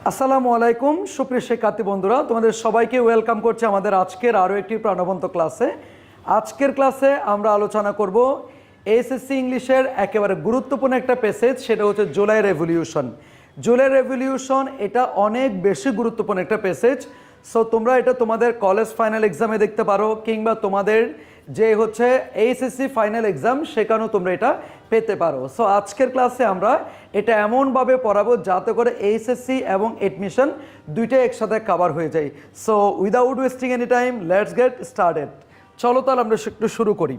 আসসালামু আলাইকুম সুপ্রিয় শিক্ষার্থী বন্ধুরা, তোমাদের সবাইকে ওয়েলকাম করছি আমাদের আজকের আরও একটি প্রাণবন্ত ক্লাসে। আজকের ক্লাসে আমরা আলোচনা করব এসএসসি ইংলিশের একেবারে গুরুত্বপূর্ণ একটা প্যাসেজ, সেটা হচ্ছে জুলাই রেভলিউশন। জুলাই রেভলিউশন এটা অনেক বেশি গুরুত্বপূর্ণ একটা প্যাসেজ। সো তোমরা এটা তোমাদের কলেজ ফাইনাল এক্সামে দেখতে পারো, কিংবা তোমাদের যে হচ্ছে এইচএসসি ফাইনাল এক্সাম সেখানেও তোমরা এটা পেতে পারো। সো আজকের ক্লাসে আমরা এটা এমনভাবে পড়াবো যাতে করে এইচএসসি এবং এডমিশন দুইটাই একসাথে কভার হয়ে যায়। So without wasting any time let's get started. চলো তাহলে আমরা একটু শুরু করি।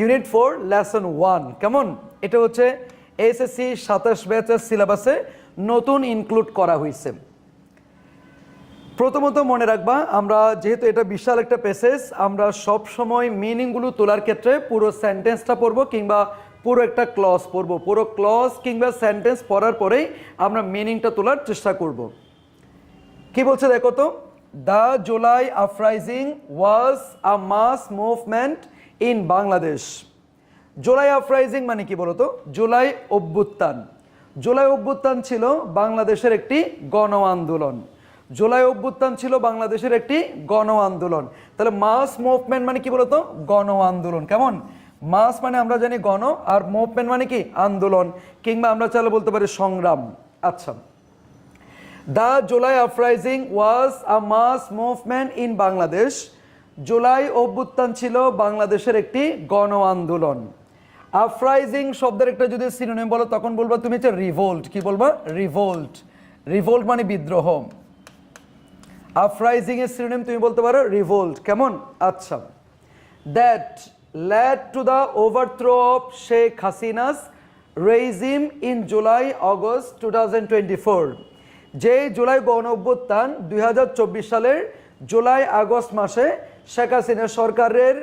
ইউনিট 4 লেসন 1 কেমন? এটা হচ্ছে এইচএসসি 27 ব্যাচের সিলেবাসে নতুন ইনক্লুড করা হয়েছে। প্রথমত মনে রাখবা, আমরা যেহেতু এটা বিশাল একটা প্যাসেজ, আমরা সব সময় মিনিংগুলো তোলার ক্ষেত্রে পুরো সেন্টেন্সটা পড়বো কিংবা পুরো একটা ক্লজ পড়বো। পুরো ক্লজ কিংবা সেন্টেন্স পড়ার পরেই আমরা মিনিংটা তোলার চেষ্টা করব। কি বলছে দেখো তো, the July uprising was a mass movement in Bangladesh. July uprising মানে কি বলতো? জুলাই অভ্যুত্থান। জুলাই অভ্যুত্থান ছিল বাংলাদেশের একটি গণ আন্দোলন। জুলাই অভ্যুত্থান ছিল বাংলাদেশের একটি গণ আন্দোলন। তাহলে মাস মুভমেন্ট মানে কি বলতো? গণ আন্দোলন। কেমন? মাস মানে আমরা জানি গণ, আর মুভমেন্ট মানে কি? আন্দোলন, কিংবা আমরা চাইলে বলতে পারি সংগ্রাম। আচ্ছা, the July uprising was a mass movement in Bangladesh. July অভ্যুত্থান ছিল বাংলাদেশের একটি গণ আন্দোলন। আপরাইজিং শব্দের একটা যদি সিনোনিম বলো তখন বলবা তুমি হচ্ছে রিভোল্ট। কি বলবা? রিভোল্ট। রিভোল্ট মানে বিদ্রোহ। আপরাইজিং এর সিনোনিম তুমি বলতে পারো রিভোল্ট। কেমন? আচ্ছা, that led to the overthrow of Sheikh Hasina's regime in July August 2024। যে জুলাই গণ অভ্যুত্থান 2024 সালের জুলাই আগস্ট মাসে শেখ হাসিনা সরকারের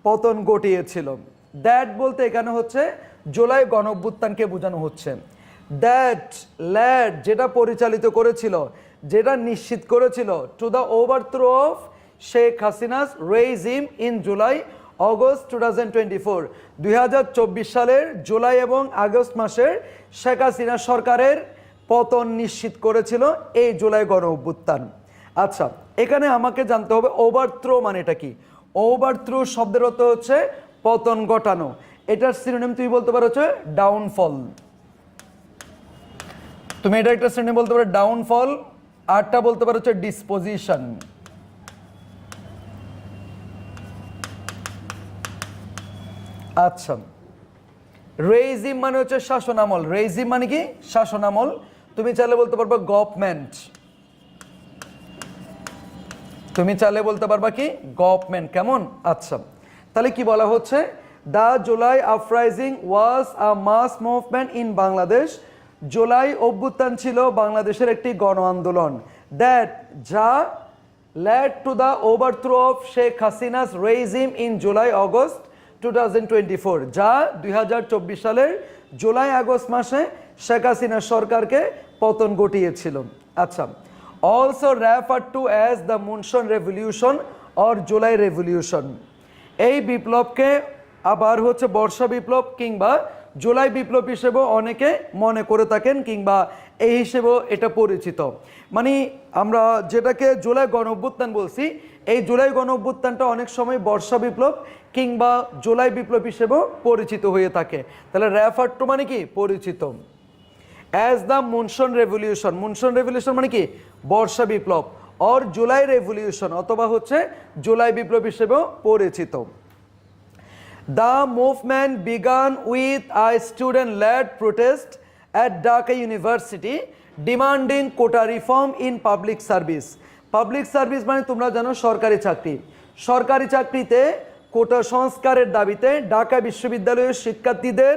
পতন ঘটিয়েছিল। দ্যাট বলতে এখানে হচ্ছে জুলাই গণ অভ্যুত্থানকে বোঝানো হচ্ছে। দ্যাট লেড যেটা পরিচালিত করেছিল, যেটা নিশ্চিত করেছিল, to the overthrow of Sheikh Hasina's regime in July August 2024। 2024 সালের জুলাই এবং আগস্ট মাসের শেখ হাসিনা সরকারের পতন নিশ্চিত করেছিল এই জুলাই গণ অভ্যুত্থান। আচ্ছা, এখানে আমাকে জানতে হবে ওভারথ্রো মানেটা কি। ওভারথ্রো শব্দের অর্থ হচ্ছে পতন ঘটানো। এটার সিনোনিম তুমি বলতে পারো হচ্ছে ডাউনফল। তুমি এটা একটা সিনোনিম বলতে পারো ডাউনফল, আরটা বলতে পারো হচ্ছে ডিসপোজিশন। আচ্ছা, রেজিম মানে হচ্ছে শাসনামল। রেজিম মানে কি? শাসনামল। তুমি চাইলে বলতে পারবা গভর্নমেন্ট। তুমি চাইলে বলতে পারবা কি? গভর্নমেন্ট। কেমন? আচ্ছা, তাহলে কি বলা হচ্ছে? The July uprising was a mass movement in Bangladesh. July অভ্যুত্থান ছিল বাংলাদেশের একটি গণ আন্দোলন। দ্যাট যা led to the overthrow of Sheikh Hasina's regime in July August 2024। যা 2024 সালের জুলাই আগস্ট মাসে শেখ হাসিনা সরকারকে পতন ঘটিয়েছিল। আচ্ছা, also refer to as the monsoon revolution or July revolution. এই বিপ্লবকে আবার হচ্ছে বর্ষা বিপ্লব কিংবা জুলাই বিপ্লব হিসেবেও অনেকে মনে করে থাকেন, কিংবা এই হিসেবেও এটা পরিচিত। মানে আমরা যেটাকে জুলাই গণ অভ্যুত্থান বলছি, এই জুলাই গণ অভ্যুত্থানটা অনেক সময় বর্ষা বিপ্লব কিংবা জুলাই বিপ্লব হিসেবেও পরিচিত হয়ে থাকে। তাহলে রেফার টু মানে কি? পরিচিত। As the monsoon revolution. Monsoon revolution মানে কি? বর্ষা বিপ্লব। অর জুলাই রেভলিউশন, অথবা হচ্ছে জুলাই বিপ্লব হিসেবেও পরিচিত। The movement began with a student-led protest at Dhaka University demanding quota reform in public service। Public service মানে তোমরা জানো সরকারি চাকরি। সরকারি চাকরিতে কোটা সংস্কারের দাবিতে ঢাকা বিশ্ববিদ্যালয়ের শিক্ষার্থীদের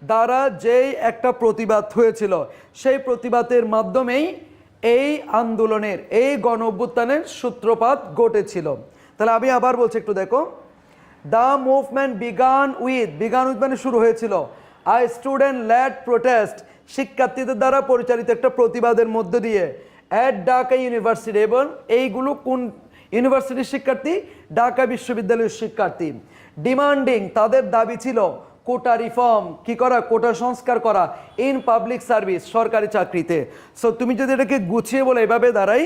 দ্বারা যেই একটা প্রতিবাদ হয়েছিল, সেই প্রতিবাদের মাধ্যমেই এই আন্দোলনের, এই গণ অভ্যুত্থানের সূত্রপাত ঘটেছিল। তাহলে আমি আবার বলছি, একটু দেখো। দ্য মুভমেন্ট বিগান উইথ মানে শুরু হয়েছিল, আই স্টুডেন্ট লেড প্রোটেস্ট শিক্ষার্থীদের দ্বারা পরিচালিত একটা প্রতিবাদের মধ্য দিয়ে, অ্যাট ঢাকা ইউনিভার্সিটি। এবং এইগুলো কোন ইউনিভার্সিটির শিক্ষার্থী? ঢাকা বিশ্ববিদ্যালয়ের শিক্ষার্থী। ডিমান্ডিং তাদের দাবি ছিল, কোটা রিফর্ম, কি করা, কোটা সংস্কার করা ইন পাবলিক সার্ভিস, সরকারি চাকরিতে। সো তুমি যদি এটাকে গুছিয়ে বলে এভাবে দাঁড়াই,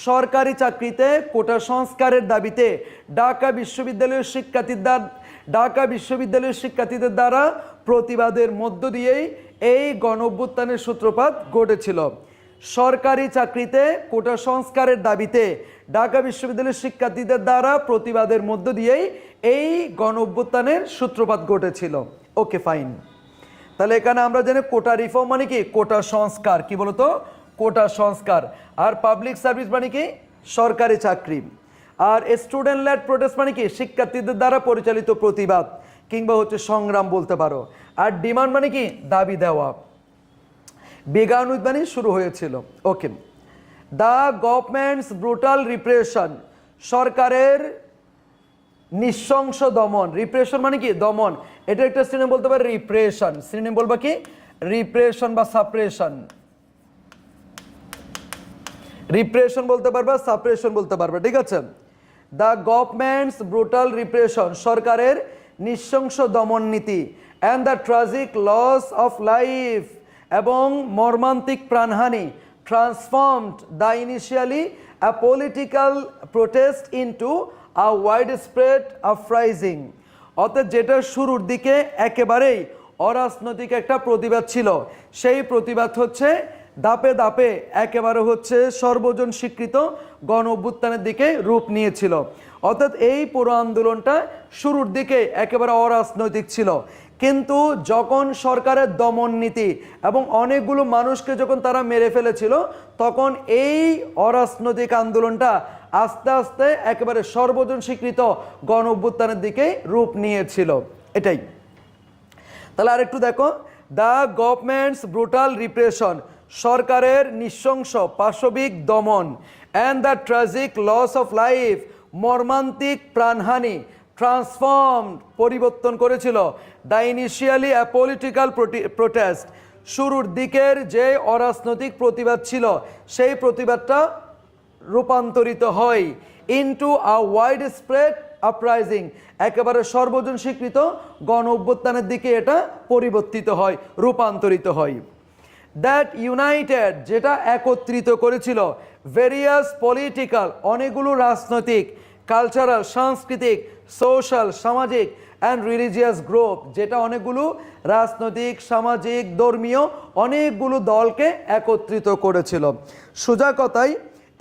সরকারি চাকরিতে কোটা সংস্কারের দাবিতে ঢাকা বিশ্ববিদ্যালয়ের শিক্ষার্থীদের দ্বারা প্রতিবাদের মধ্য দিয়েই এই গণঅভ্যুত্থানের সূত্রপাত ঘটেছিল। সরকারি চাকরিতে কোটা সংস্কারের দাবিতে ঢাকা বিশ্ববিদ্যালয়ের শিক্ষার্থীদের দ্বারা প্রতিবাদের মধ্য দিয়েই এই গণঅভ্যুত্থানের সূত্রপাত ঘটেছিল। Okay fine. তাহলে এখানে আমরা জানি কোটা রিফর্ম মানে কি, কোটা সংস্কার, কি বলতো, কোটা সংস্কার। আর পাবলিক সার্ভিস মানে কি, সরকারি চাকরি। আর স্টুডেন্ট লেড প্রোটেস্ট মানে কি, শিক্ষার্থীদের দ্বারা পরিচালিত প্রতিবাদ কিংবা হচ্ছে সংগ্রাম বলতে পারো। আর ডিমান্ড মানে কি, দাবি দেওয়া। বিগান উইথ মানে শুরু হয়েছিল। ওকে। দ্য গভর্নমেন্টস ব্রুটাল রিপ্রেশন, সরকারের নৃশংস দমন। রিপ্রেশন মানে কি, দমন। এটা একটা সিনোনিম বলতে পারে রিপ্রেশন। সিনোনিম বলবা কি, রিপ্রেশন বা সাপ্রেশন। রিপ্রেশন বলতে পারবা, সাপ্রেশন বলতে পারবা, ঠিক আছে। দ্য গভর্নমেন্টস ব্রুটাল রিপ্রেশন, সরকারের নৃশংস দমন নীতি। And the tragic loss of life, এবং মর্মান্তিক প্রাণহানি। Transformed the initially a political protest into a wide spread uprising. অর্থাৎ যেটা শুরুর দিকে একেবারেই অরাজনৈতিক একটা প্রতিবাদ ছিল, সেই প্রতিবাদ হচ্ছে ধাপে ধাপে একেবারে হচ্ছে সর্বজন স্বীকৃত গণ অভ্যুত্থানের দিকে রূপ নিয়েছিল। অর্থাৎ এই পুরো আন্দোলনটা শুরুর দিকে একেবারে অরাজনৈতিক ছিল, কিন্তু যখন সরকারের দমন নীতি এবং অনেকগুলো মানুষকে যখন তারা মেরে ফেলেছিল, তখন এই অরাজনৈতিক আন্দোলনটা আস্তে আস্তে একেবারে সর্বজন স্বীকৃত গণ অভ্যুত্থানের দিকে রূপ নিয়েছিল। এটাই। তাহলে আরেকটু দেখো, দ্য গভর্নমেন্টস ব্রুটাল রিপ্রেশন, সরকারের নৃশংস পাশবিক দমন। And the tragic loss of life, মর্মান্তিক প্রাণহানি। ট্রান্সফর্ম, পরিবর্তন করেছিল। The initially a political protest, শুরুর দিকের যে অরাজনৈতিক প্রতিবাদ ছিল, সেই প্রতিবাদটা রূপান্তরিত হয় into a wide spread uprising, একেবারে সর্বজন স্বীকৃত গণ অভ্যুত্থানের দিকে এটা পরিবর্তিত হয়, রূপান্তরিত হয়। দ্যাট ইউনাইটেড, যেটা একত্রিত করেছিল, ভেরিয়াস পলিটিক্যাল, অনেকগুলো রাজনৈতিক, কালচারাল, সাংস্কৃতিক, সোশ্যাল, সামাজিক অ্যান্ড রিলিজিয়াস গ্রুপ, যেটা অনেকগুলো রাজনৈতিক, সামাজিক, ধর্মীয় অনেকগুলো দলকে একত্রিত করেছিল। সোজা কথায়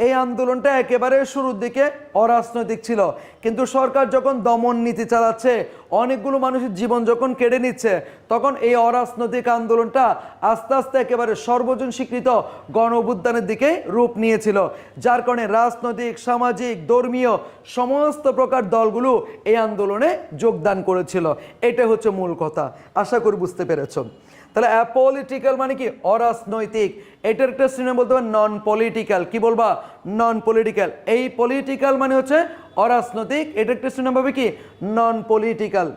এই আন্দোলনটা একেবারে শুরুর দিকে অরাজনৈতিক ছিল, কিন্তু সরকার যখন দমন নীতি চালাচ্ছে, অনেকগুলো মানুষের জীবন যখন কেড়ে নিচ্ছে, তখন এই অরাজনৈতিক আন্দোলনটা আস্তে আস্তে একেবারে সর্বজন স্বীকৃত গণ অভ্যুত্থানের দিকে রূপ নিয়েছিল, যার কারণে রাজনৈতিক, সামাজিক, ধর্মীয় সমস্ত প্রকার দলগুলো এই আন্দোলনে যোগদান করেছিল। এটা হচ্ছে মূল কথা, আশা করি বুঝতে পেরেছ। তাহলে অ্যাপলিটিক্যাল মানে কি, অরাজনৈতিক। এটার একটা সিনোনিম বলতে পারে নন পলিটিক্যাল। কি বলবা, নন পলিটিক্যাল। এই পলিটিক্যাল মানে হচ্ছে অরাজনৈতিক, এটা একটা সিনোনিম হবে কি, নন পলিটিক্যাল।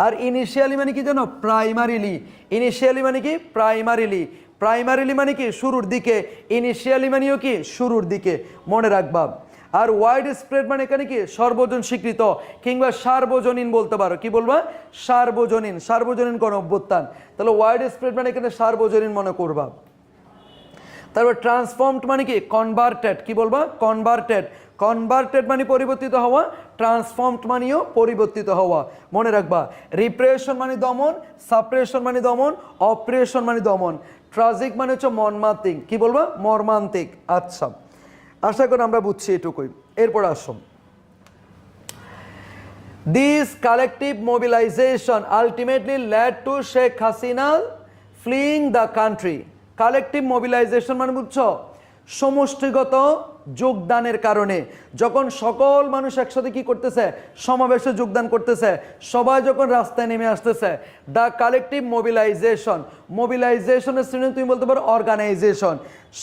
আর ইনিশিয়ালি মানে কি জানো, প্রাইমারিলি। ইনিশিয়ালি মানে কি, প্রাইমারিলি। প্রাইমারিলি মানে কি, শুরুর দিকে। ইনিশিয়ালি মানেও কি, শুরুর দিকে, মনে রাখবা। আর ওয়াইড স্প্রেড মানে এখানে কি, সর্বজন স্বীকৃত কিংবা সার্বজনীন বলতে পারো। কি বলবা, সার্বজনীন। সার্বজনীন গণ অভ্যুত্থান। তাহলে ওয়াইড স্প্রেড মানে এখানে সার্বজনীন মনে করবা। তারপর ট্রান্সফর্মড মানে কি, কনভার্টেড। কি বলবা, কনভার্টেড। কনভার্টেড মানে পরিবর্তিত হওয়া, ট্রান্সফর্মড মানেও পরিবর্তিত হওয়া, মনে রাখবা। রিপ্রেশন মানে দমন, সাপ্রেশন মানে দমন, অপারেশন মানে দমন। ট্রাজিক মানে হচ্ছে মর্মান্তিক। কি বলবা, মর্মান্তিক। আচ্ছা, আশা করি আমরা বুঝছি এটুকুই। এরপর আসুন, this collective mobilisation ultimately led to Sheikh Hasina fleeing the country. Collective mobilisation মানে বুঝছো, সমষ্টিগত যোগদানের কারণে যখন সকল মানুষ একসাথে কি করতেছে, সমাবেশে যোগদান করতেছে, সবাই যখন রাস্তায় নেমে আসতেছে, দ্য কালেকটিভ মোবিলাইজেশন। মোবিলাইজেশনের শ্রেণী তুমি বলতে পারো অর্গানাইজেশন।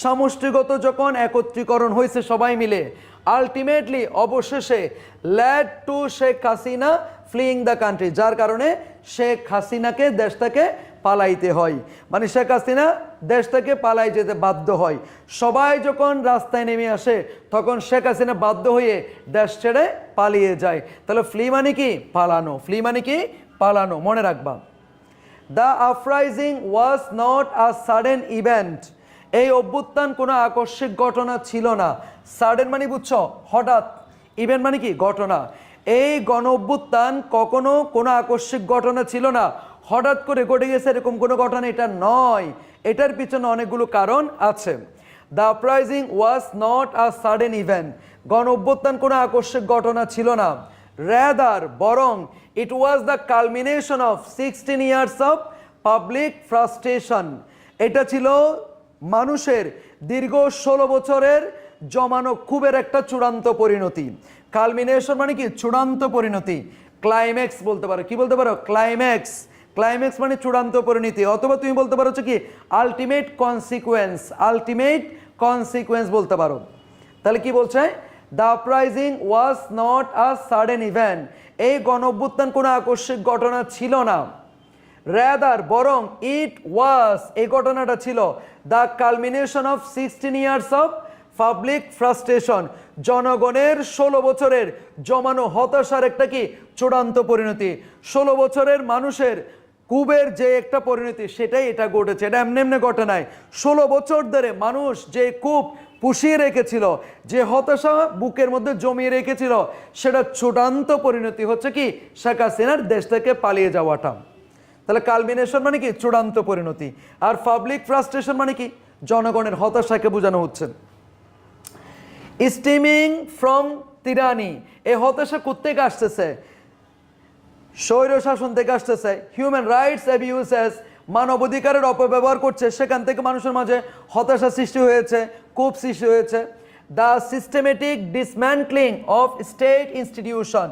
সমষ্টিগত যখন একত্রীকরণ হয়েছে সবাই মিলে, আলটিমেটলি অবশেষে led to Sheikh Hasina fleeing the country, যার কারণে শেখ হাসিনাকে দেশ থেকে পালাইতে হয়। মানে শেখ হাসিনা দেশ থেকে পালাই যেতে বাধ্য হয়। সবাই যখন রাস্তায় নেমে আসে, তখন শেখ হাসিনা বাধ্য হয়ে দেশ ছেড়ে পালিয়ে যায়। তাহলে ফ্লি মানে কি, পালানো। ফ্লি মানে কি, পালানো, মনে রাখবা। The uprising was not a sudden event, এই অভ্যুত্থান কোনো আকস্মিক ঘটনা ছিল না। সাডেন মানে বুঝছো হঠাৎ, ইভেন্ট মানে কি ঘটনা। এই গণ অভ্যুত্থান কখনো কোনো আকস্মিক ঘটনা ছিল না, হঠাৎ করে ঘটে গেছে এরকম কোনো ঘটনা এটা নয়, এটার পিছনে অনেকগুলো কারণ আছে। The uprising was not a sudden event, গণ অভ্যুত্থান কোনো আকস্মিক ঘটনা ছিল না। রেদার বরং it was the culmination of 16 years of public frustration, এটা ছিল মানুষের দীর্ঘ 16 বছরের জমানো ক্ষোভের একটা চূড়ান্ত পরিণতি। কালমিনেশন মানে কি চূড়ান্ত পরিণতি, ক্লাইম্যাক্স বলতে পারো, কি বলতে পারো ক্লাইম্যাক্স, ক্লাইম্যাক্স মানে চূড়ান্ত পরিণতি, অথবা তুমি বলতে পারো হচ্ছে কি আলটিমেট কনসিকুয়েন্স, আলটিমেট কনসিকুয়েন্স বলতে পারো। তাহলে কি বলছে, the uprising was not a sudden event, এই গণ অভ্যুত্থান কোনো আকস্মিক ঘটনা ছিল না। রেদার বরং ইট ওয়াজ, এই ঘটনাটা ছিল the culmination of 16 years of public frustration, জনগণের 16 বছরের জমানো হতাশার একটা কি চূড়ান্ত পরিণতি। 16 বছরের মানুষের কুবের যে একটা পরিণতি সেটাই এটা ঘটেছে, এটা এমনি এমনি ঘটে নাই। 16 বছর ধরে মানুষ যে কূপ পুষিয়ে রেখেছিল, যে হতাশা বুকের মধ্যে জমিয়ে রেখেছিল, সেটা চূড়ান্ত পরিণতি হচ্ছে কি শেখ হাসিনার দেশ থেকে পালিয়ে যাওয়াটা। তাহলে কালমিনেশন মানে কি চূড়ান্ত পরিণতি, আর পাবলিক ফ্রাস্ট্রেশন মানে কি জনগণের হতাশাকে বোঝানো হচ্ছে। স্টিমিং ফ্রম তিরানি, এই হতাশা কোত্থেকে আসতেছে, স্বৈর শাসন থেকে আসতেছে। হিউম্যান রাইটস অ্যাবিউসেস, মানবাধিকারের অপব্যবহার করছে, সেখান থেকে মানুষের মাঝে হতাশা সৃষ্টি হয়েছে, ক্ষোভ সৃষ্টি হয়েছে। The systematic dismantling of state institution,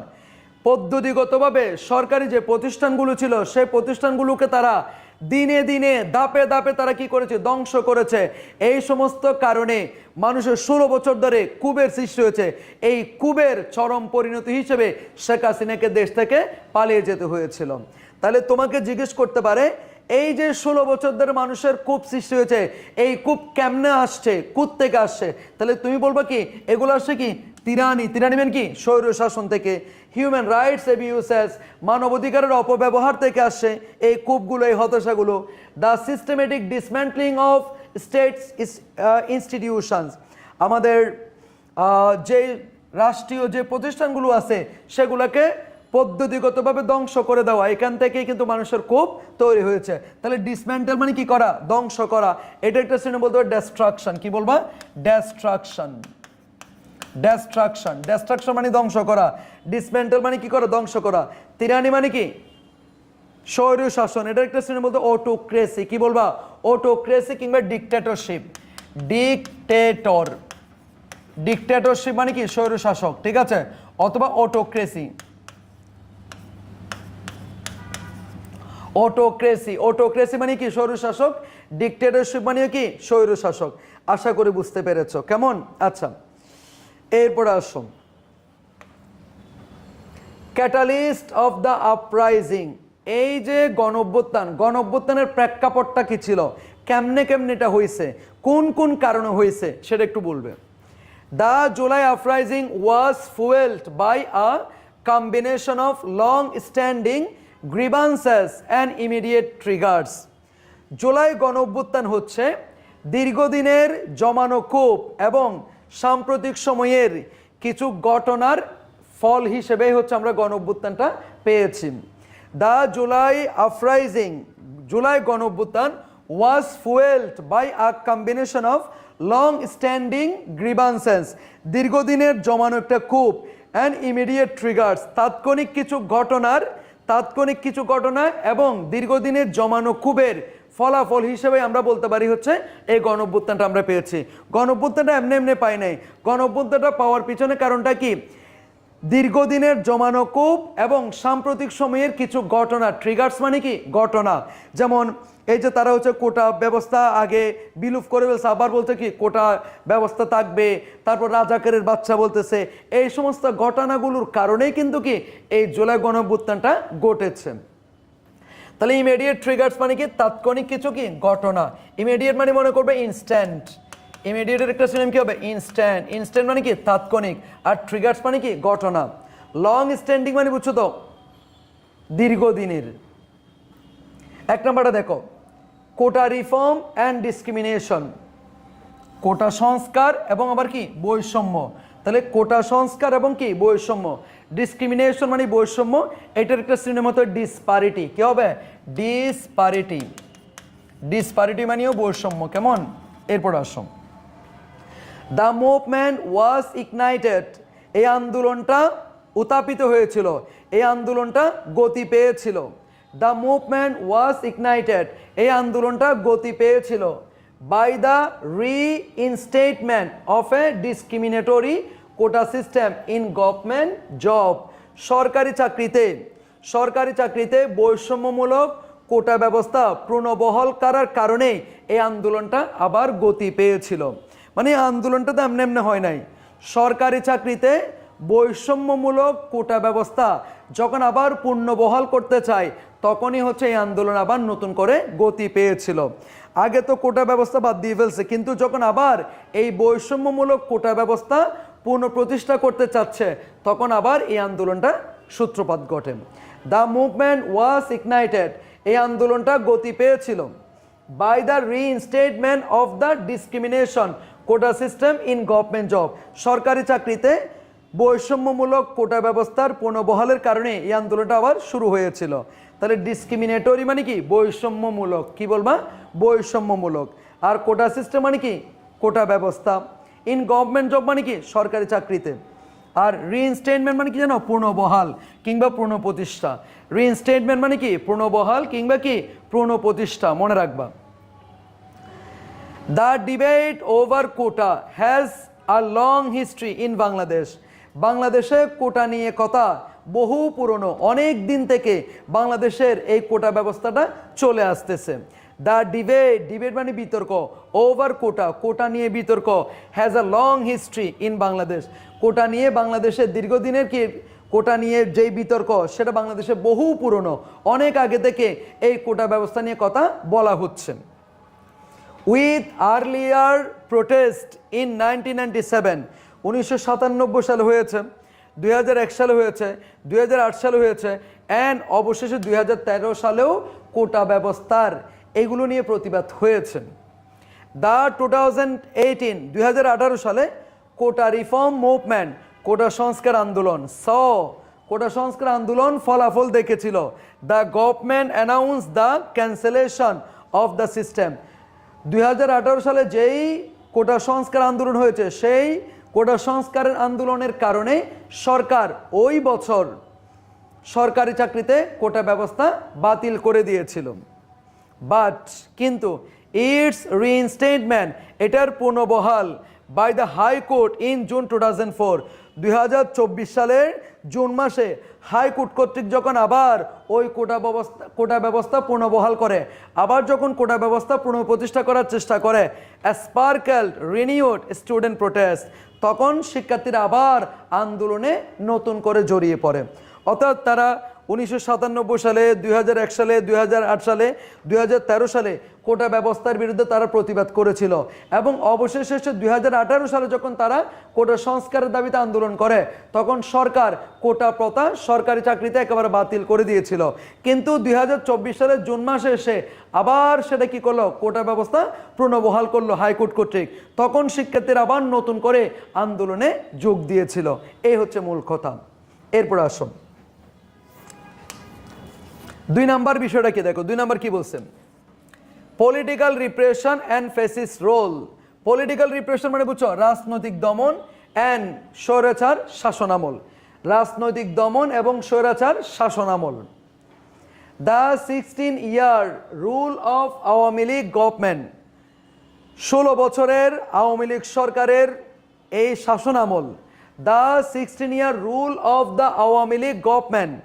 পদ্ধতিগতভাবে সরকারি যে প্রতিষ্ঠানগুলো ছিল সেই প্রতিষ্ঠানগুলোকে তারা দিনে দিনে ধাপে ধাপে তারা কি করেছে, ধ্বংস করেছে। এই সমস্ত কারণে মানুষের 16 বছর ধরে কুবের সৃষ্টি হয়েছে। এই কুবের চরম পরিণতি হিসেবে শেখ হাসিনাকে দেশ থেকে পালিয়ে যেতে হয়েছিল। তাহলে তোমাকে জিজ্ঞেস করতে পারে, এই যে 16 বছর ধরে মানুষের কূপ সৃষ্টি হয়েছে, এই কূপ কেমনে আসছে, কোত্থেকে আসছে? তাহলে তুমি বলবা কি এগুলো আসছে কি তিরানি, তিরানি মানে কি স্বৈর শাসন থেকে। হিউম্যান রাইটস অ্যাবিউসেস, মানবাধিকারের অপব্যবহার থেকে আসছে এই কূপগুলো, এই হতাশাগুলো। The systematic dismantling of states institutions, আমাদের যে রাষ্ট্রীয় যে প্রতিষ্ঠানগুলো আছে সেগুলোকে পদ্ধতিগতভাবে ধ্বংস করে দেওয়া, এখান থেকেই কিন্তু মানুষের ক্ষোভ তৈরি হয়েছে। তাহলে ডিসম্যান্টেল মানে কি করা, ধ্বংস করা, এটা একটা শ্রেণী বলতে হবে ডেস্ট্রাকশন। কি বলবা, ডেস্ট্রাকশন, ডেস্ট্রাকশন, ডেস্ট্রাকশন মানে ধ্বংস করা, ডিসম্যান্টেল মানে কি করা, ধ্বংস করা। তিরানি মানে কি স্বৈর শাসন, এটা একটা শ্রেণী বলতে অটোক্রেসি। কি বলবা, অটোক্রেসি কিংবা ডিকটেটরশিপ। ডিকটেটর, ডিকটেটরশিপ মানে কি স্বৈর শাসক, ঠিক আছে, অথবা অটোক্রেসি। অটোক্রেসি, অটোক্রেসি মানে কি স্বৈর শাসক, ডিকটেটরশিপ মানে কি স্বৈর শাসক। আশা করি বুঝতে পেরেছো কেমন। আচ্ছা, এরপরে আসো ক্যাটালিস্ট অফ দ্য আপরাইজিং, এই যে গণ অভ্যুত্থান, গণ অভ্যুত্থানের প্রেক্ষাপটটা কি ছিল, কেমনে কেমনে এটা হয়েছে, কোন কোন কারণে হয়েছে সেটা একটু বলবে। The July uprising was fuelled by a combination of long standing grievances and immediate triggers. July গণ অভ্যুত্থান হচ্ছে দীর্ঘদিনের জমানো ক্ষোভ এবং সাম্প্রতিক সময়ের কিছু ঘটনার ফল হিসেবে হচ্ছে আমরা গণ অভ্যুত্থানটা পেয়েছি। দ্য জুলাই আপরাইজিং, জুলাই গণ অভ্যুত্থান was fuelled by a combination of long standing grievances, দীর্ঘদিনের জমানো একটা ক্ষোভ, অ্যান্ড ইমিডিয়েট ট্রিগার্স, তাৎক্ষণিক কিছু ঘটনা এবং দীর্ঘদিনের জমানো ক্ষোভের ফলাফল হিসেবে আমরা বলতে পারি হচ্ছে এই গণ অভ্যুত্থানটা আমরা পেয়েছি। গণ অভ্যুত্থানটা এমনি এমনি পাই নাই, গণ অভ্যুত্থানটা পাওয়ার পিছনে কারণটা কি, দীর্ঘদিনের জমানো ক্ষোভ এবং সাম্প্রতিক সময়ের কিছু ঘটনা। ট্রিগার্স মানে কি ঘটনা, যেমন এই যে তারা হচ্ছে কোটা ব্যবস্থা আগে বিলুপ করে ফেলছে, আবার বলছে কি কোটা ব্যবস্থা থাকবে, তারপর রাজাকারের বাচ্চা বলতেছে, এই সমস্ত ঘটনাগুলোর কারণেই কিন্তু কি এই জুলাই গণ অভ্যুত্থানটা ঘটেছে। তাহলে ইমিডিয়েট ট্রিগার্স মানে কি তাৎক্ষণিক কিছু কি ঘটনা। ইমিডিয়েট মানে মনে করবে ইনস্ট্যান্ট, ইমিডিয়েটের একটা সিনোনিম কি হবে ইনস্ট্যান্ট, ইনস্ট্যান্ট মানে কি তাৎক্ষণিক, আর ট্রিগার্স মানে কি ঘটনা। লং স্ট্যান্ডিং মানে বুঝছো তো দীর্ঘদিনের, এক নম্বরটা দেখো, কোটা রিফর্ম অ্যান্ড ডিসক্রিমিনেশন, কোটা সংস্কার এবং আবার কি বৈষম্য। তাহলে কোটা সংস্কার এবং কি বৈষম্য, ডিসক্রিমিনেশন মানে বৈষম্য, এটার একটা সিনোনিম হতো ডিসপারিটি। কি হবে? ডিসপারিটি। ডিসপারিটি মানেও বৈষম্য। কেমন? এরপর আসো, দ্য মুভমেন্ট ওয়াজ ইগনাইটেড, এই আন্দোলনটা উত্তাপিত হয়েছিল, এই আন্দোলনটা গতি পেয়েছিল। দ্য মুভমেন্ট ওয়াজ ইগনাইটেড, এই আন্দোলনটা গতি পেয়েছিল by the reinstatement of a discriminatory quota system in government job, সরকারি চাকরিতে বৈষম্যমূলক কোটা ব্যবস্থা পুনর্বহাল করার কারণে এই আন্দোলনটা আবার গতি পেয়েছিল। মানে এই আন্দোলনটা তো এমনি এমনি হয় নাই, সরকারি চাকরিতে বৈষম্যমূলক কোটা ব্যবস্থা যখন আবার পুনর্বহাল করতে চায় তখনই হচ্ছে এই আন্দোলন আবার নতুন করে গতি পেয়েছিল। আগে তো কোটা ব্যবস্থা বাদ দিয়ে ফেলছে, কিন্তু যখন আবার এই বৈষম্যমূলক কোটা ব্যবস্থা পুনঃপ্রতিষ্ঠা করতে চাচ্ছে তখন আবার এই আন্দোলনটা সূত্রপাত ঘটে। দ্য মুভমেন্ট ওয়াজ ইগনাইটেড, এই আন্দোলনটা গতি পেয়েছিল by the reinstatement of the discrimination quota system in government job, সরকারি চাকরিতে বৈষম্যমূলক কোটা ব্যবস্থার পুনর্বহালের কারণে এই আন্দোলনটা আবার শুরু হয়েছিল। তাহলে ডিসক্রিমিনেটরি মানে কি বৈষম্যমূলক, কি বলবা? বৈষম্যমূলক। আর কোটা সিস্টেম মানে কি কোটা ব্যবস্থা, ইন গভর্নমেন্ট জব মানে কি সরকারি চাকরিতে। আর রিইনস্টেটমেন্ট মানে কি জানো? পুনর্বহাল কিংবা পুনঃপ্রতিষ্ঠা। রিইনস্টেটমেন্ট মানে কি পুনর্বহাল কিংবা কি পুনঃপ্রতিষ্ঠা, মনে রাখবা। The debate over quota has a long history in Bangladesh, বাংলাদেশে কোটা নিয়ে কথা বহু পুরনো, অনেক দিন থেকে বাংলাদেশের এই কোটা ব্যবস্থাটা চলে আসতেছে। দ্য ডিবেট মানে বিতর্ক, ওভার কোটা নিয়ে বিতর্ক, has a long history in Bangladesh, quota নিয়ে বাংলাদেশের দীর্ঘদিনের কি কোটা নিয়ে যেই বিতর্ক সেটা বাংলাদেশে বহু পুরনো, অনেক আগে থেকে এই কোটা ব্যবস্থা নিয়ে কথা বলা হচ্ছে। উইথ আর্লিয়ার প্রোটেস্ট ইন 1997, 1997 সালে হয়েছে, 2001 সালে হয়েছে, 2008 সালে হয়েছে, অ্যান্ড অবশেষে 2013 সালেও কোটা ব্যবস্থার এগুলো নিয়ে প্রতিবাদ হয়েছে। দ্য 2018 সালে কোটা রিফর্ম মুভমেন্ট, কোটা সংস্কার আন্দোলন, কোটা সংস্কার আন্দোলন ফলাফল দেখেছিল। The government announce the cancellation of the system, 2018 সালে যেই কোটা সংস্কার আন্দোলন হয়েছে সেই কোটা সংস্কারের আন্দোলনের কারণে সরকার ওই বছর সরকারি চাকরিতে কোটা ব্যবস্থা বাতিল করে দিয়েছিল। বাট কিন্তু ইটস রিইনস্টেটমেন্ট, এটার পুনর্বহাল by the high court in June 2004, 2024 সালের জুন মাসে হাইকোর্ট কর্তৃক যখন আবার ওই কোটা ব্যবস্থা পুনর্বহাল করে, আবার যখন কোটা ব্যবস্থা পুনঃপ্রতিষ্ঠা করার চেষ্টা করে, স্পার্কেলড রিনিউড স্টুডেন্ট প্রোটেস্ট, তখন শিক্ষার্থীরা আবার আন্দোলনে নতুন করে জড়িয়ে পড়ে। অর্থাৎ তারা 1997 সালে, 2001 সালে, 2008 সালে, 2013 সালে কোটা ব্যবস্থার বিরুদ্ধে তারা প্রতিবাদ করেছিল এবং অবশেষে 2018 সালে যখন তারা কোটা সংস্কারের দাবিতে আন্দোলন করে তখন সরকার কোটা প্রথা সরকারি চাকরিতে একেবারে বাতিল করে দিয়েছিল। কিন্তু 2024 সালের জুন মাসে এসে আবার সেটা কি করলো? কোটা ব্যবস্থা পুনর্বহাল করলো হাইকোর্ট কর্তৃক। তখন শিক্ষার্থীরা আবার নতুন করে আন্দোলনে যোগ দিয়েছিল। এই হচ্ছে মূল কথা। এরপর আসুন 2 নাম্বার বিষয়টা কি দেখো। 2 নাম্বার কি বলছেন? Political repression and fascist rule. Political repression মানে বুঝছো রাজনৈতিক দমন অ্যান্ড স্বৈরাচার শাসনামল, রাজনৈতিক দমন এবং স্বৈরাচার শাসনামল। The 16-year rule of Awami League government, 16 বছরের আওয়ামী লীগ সরকারের এই শাসনামল। The 16-year rule of the Awami League government,